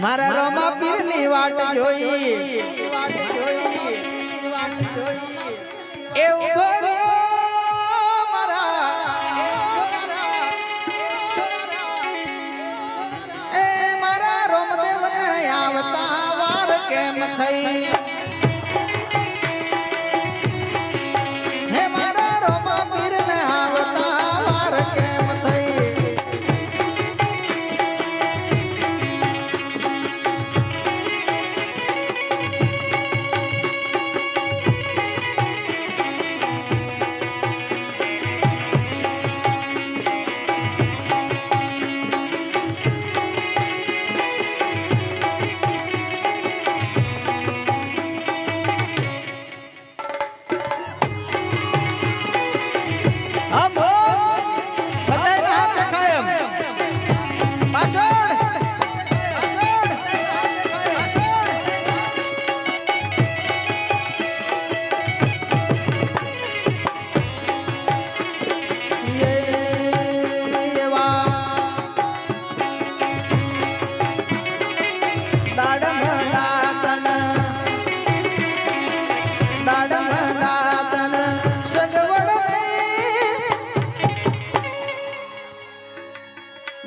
મારા રોમા પીરની વાટ જોઈ એવું કર્યો મારા રોમદેવ ને આવતા વાર કેમ થઈ હે મારા રોમા પીર ને આવતા વાર કેમ થઈ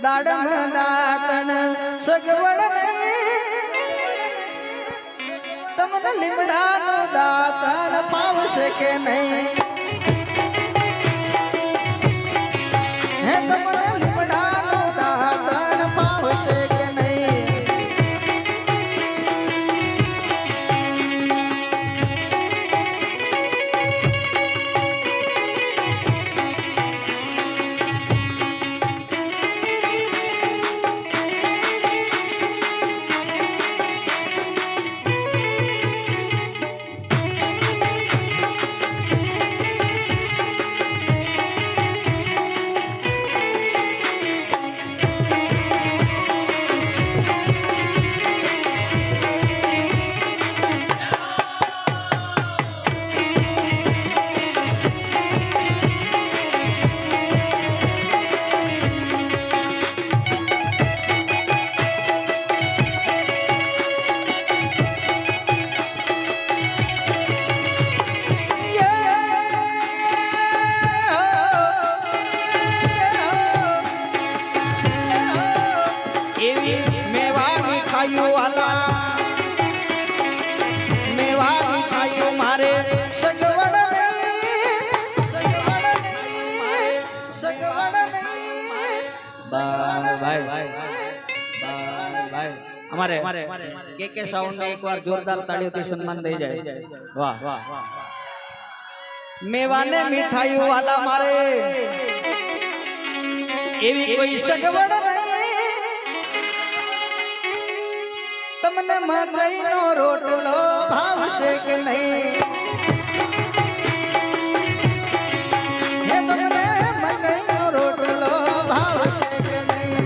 દાડમ દાતણ સગવડ તમને લીમડાનું દાતણ પાવશે કે નહીં હે તમને લીમડાનું દાતણ પાવશે કે નહીં हमारे के साउंड ने एक बार जोरदार तालियों सम्मान दे जाए वाह वाह मेवाने मिठाइयों वाला मारे एवी कोई सगवड़ नहीं तमने मकई नो रोटलो भावशे के नहीं हे तमने मकई नो रोटलो भावशे के नहीं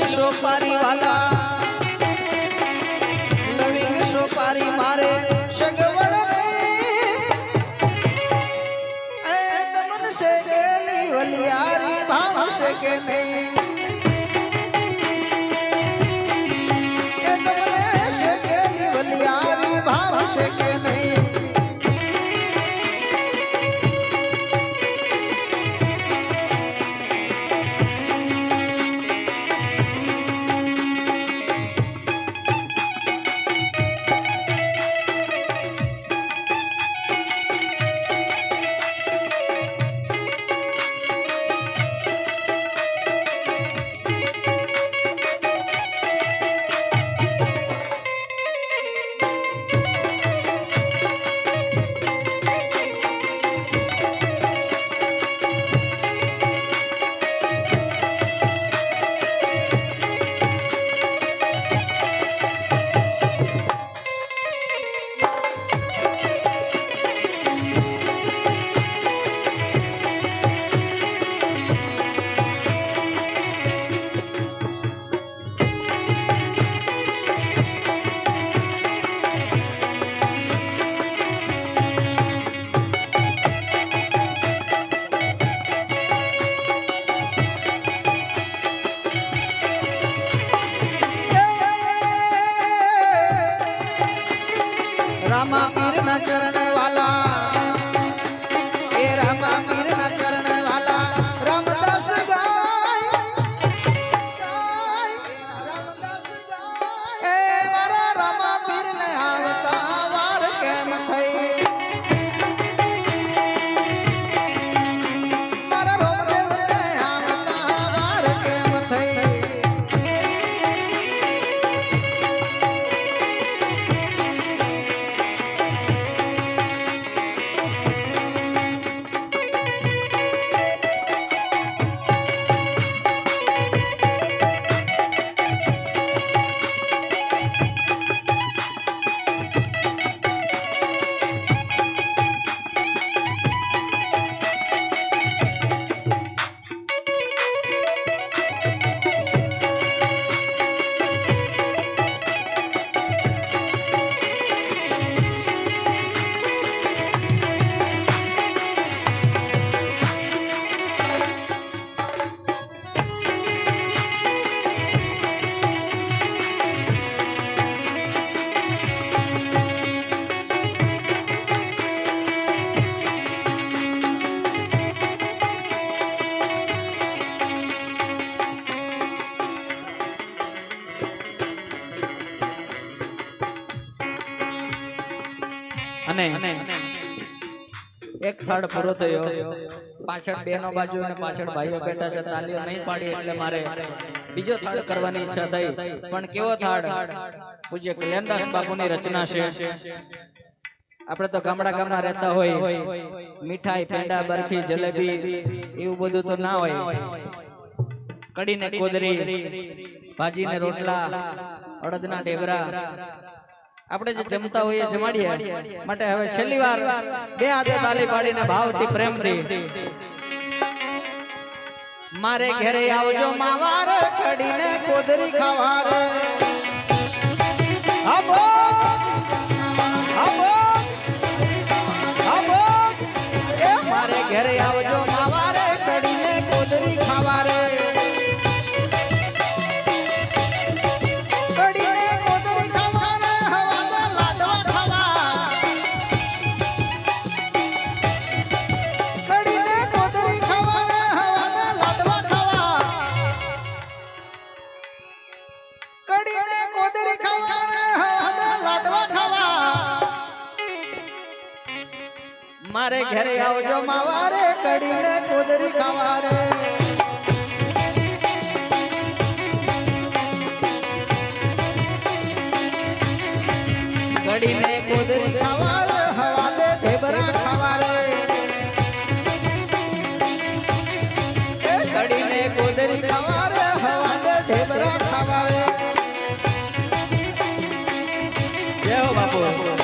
सोपारी वाला लविंग सोपारी मारे सगवड़ तमन से गेली वलियारी भाव से के नहीं तमने से गेली वलियारी भाव से के नहीं ના ચરણ વાલા એ રામા પીર ના ચરણ વાલા રામદાસ ગાય રામદાસ ગાય એ મારા રામા પીર ને આવતા વાર કેમ થઈ મારા રોમદેવ ને આવતા વાર કેમ થઈ અને એક થાળ પૂરો થયો પાછળ બેનો બાજુ અને પાછળ ભાઈઓ બેઠા છે તાલીઓ નહીં પાડી એટલે મારે બીજો થાળ કરવાની ઈચ્છા થઈ પણ કેવો થાળ પૂજ્ય કલ્યાણદાસ બાપુની રચના છે આપણે તો ગામડા રહેતા હોય મીઠાઈ પેંડા બરફી જલેબી એવું બધું તો ના હોય કડી ને કોદરી ભાજી ને રોટલા અડદના ઢેબરા આપણે જે જમતા હોઈએ જમાડીએ માટે હવે છેલ્લી વાર બે હાથે તાલી પાડીને ભાવથી પ્રેમથી મારે ઘરે આવજો માવારે કડીને કોદરી ખાવારે આબો આબો આબો એ મારે ઘરે આવજો માવારે કડીને કોદરી ખાવારે મારે ઘરે આવજો માવારે કડીને કોદરી ખાવારે કડીને કોદરી ખાવારે હવા દે ઢેબરા ખાવારે કડીને કોદરી ખાવારે હવા દે ઢેબરા ખાવારે જય હો બાપુ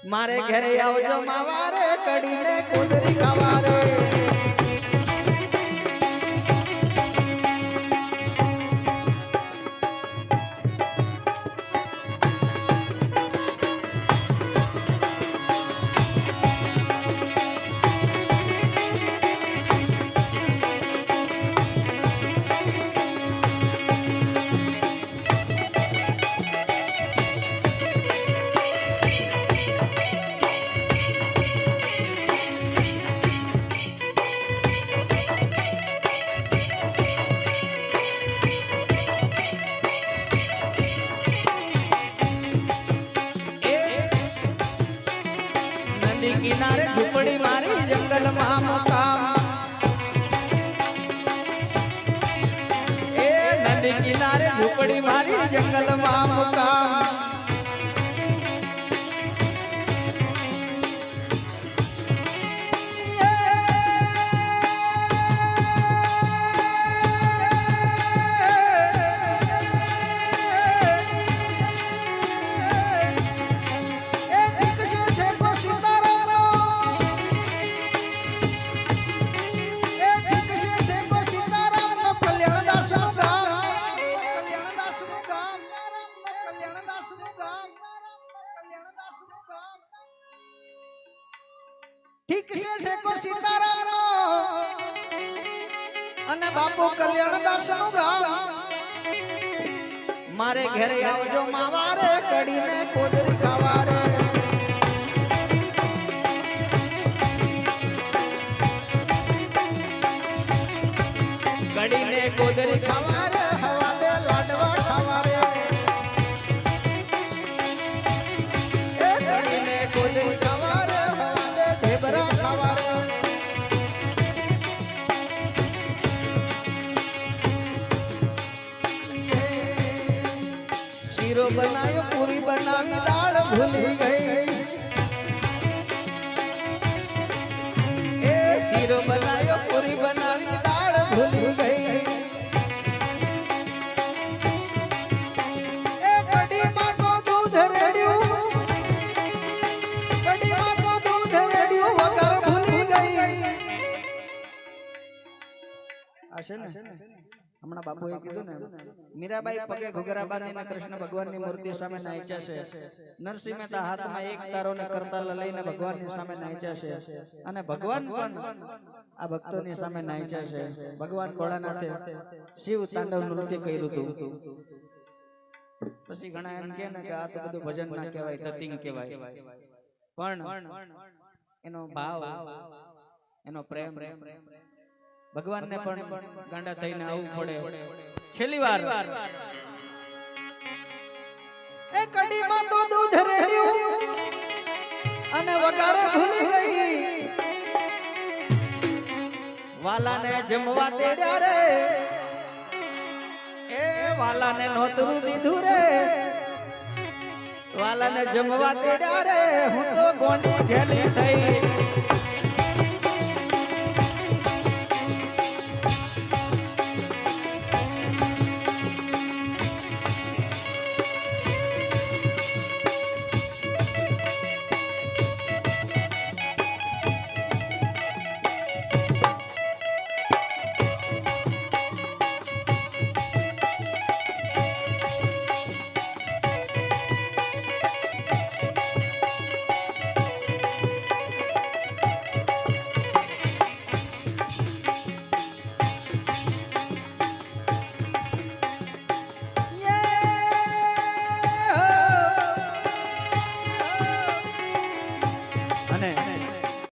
મારે ઘરે આવજો માવારે કડીને કુદરી ખાવારે કિનારે ઝૂંપડી મારી જંગલમાં મુકામ એ નદી કિનારે ઝૂંપડી મારી જંગલમાં મુકામ ઠીક છે ઠેકો સીતારામનો અને બાપુ કલ્યાણદાસ નું ગામ મારે ઘરે આવજો માવારે કડીને કોદરી ખાવારે કડીને કોદરી ખાવારે હવા દે લાડવા ખાવારે એ કડીને કોદરી ખાવારે હવા દે ઢેબરા ખાવારે શીરો બનાયો પૂરી બનાવી દાળ ભૂલી ગઈ એ શીરો બનાયો પૂરી બનાવી દાળ ભૂલી ગઈ એ કડીમાં તો દૂધ રેડ્યું કડીમાં તો દૂધ રેડ્યું વગર ભૂલી ગઈ આશે ને હમણાં બાપુએ કીધું ને મીરાબાઈ પગે ઘૂઘરા બાંધીને કૃષ્ણ ભગવાનની મૂર્તિ સામે નાચ્યા છે નરસિંહ મહેતા હાથમાં એક તારો ને કરતાલ લઈને ભગવાનની સામે નાચ્યા છે અને ભગવાન પણ આ ભક્તોની સામે નાચ્યા છે ભગવાન ભોળાનાથે શિવ તાંડવ નૃત્ય કર્યું હતું પછી ઘણા એમ કહે ને કે આ તો બધું ભજન ના કહેવાય તતિંગ કહેવાય પણ એનો ભાવ એનો પ્રેમ ભગવાનને પણ ગાંડા થઈને આવવું પડે છેલ્લી વાર એ કડીમાં તો દૂધ રેડ્યું અને વઘાર ભૂલી ગઈ વાલાને જમવા તેડ્યા રે એ વાલાને નોતરું દીધું રે વાલાને જમવા તેડ્યા રે હું તો ગોંડી ઘેલી થઈ